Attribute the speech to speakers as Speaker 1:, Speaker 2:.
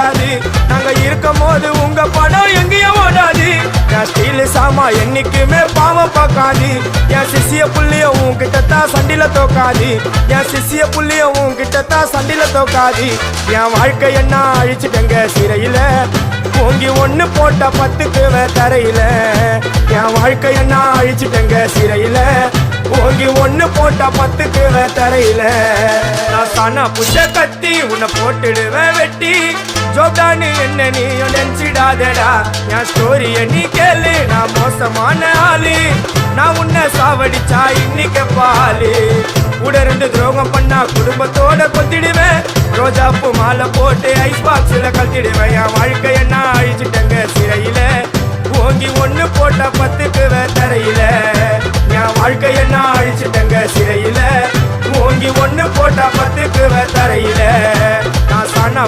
Speaker 1: ஓடாது. நாங்க இருக்கும் போது உங்க படம் எங்கேயும் ஓடாது. என் ஸ்டீல் சாமா என்னைக்குமே பாவம் பார்க்காது. என் சிசிய புள்ளிய உன்கிட்டத்தான் சண்டில தோக்காது. என் சிசிய புள்ளிய உன்கிட்டத்தான் சண்டில தோக்காது. என் வாழ்க்கை என்ன அழிச்சுட்டங்க சிறையில, ஓங்கி ஒண்ணு போட்ட 10க்கு தரையில. என் வாழ்க்கை என்ன அழிச்சுட்டங்க சிறையில, ஓங்கி ஒண்ணு போட்ட 10க்கு தரையில. நான் சானா புஷ கத்தி உன்னை போட்டுடுவேன் வெட்டி. ஜோப்டானு என்ன நீ நினைச்சிடாதடா. என் ஸ்டோரிய நீ கேளு, நான் மோசமான ஆளு. நான் உன்னை சாவடிச்சா இன்னைக்கு பாலு. கூட 2 துரோகம் பண்ணா குடும்பத்தோட கொத்திடுவேன். ரோஜாப்பூ மாலை போட்டு ஐஸ் பாக்ஸ்ல கழட்டிடுவேன். என் வாழ்க்கை என்ன அழிச்சுட்டங்க சிறையில, ஓங்கி ஒண்ணு போட்ட 10க்கு தரையில. என் வாழ்க்கை என்ன அழிச்சுட்டங்க சிறையில, ஓங்கி ஒண்ணு போட்ட 10க்கு தரையில. நான் சானா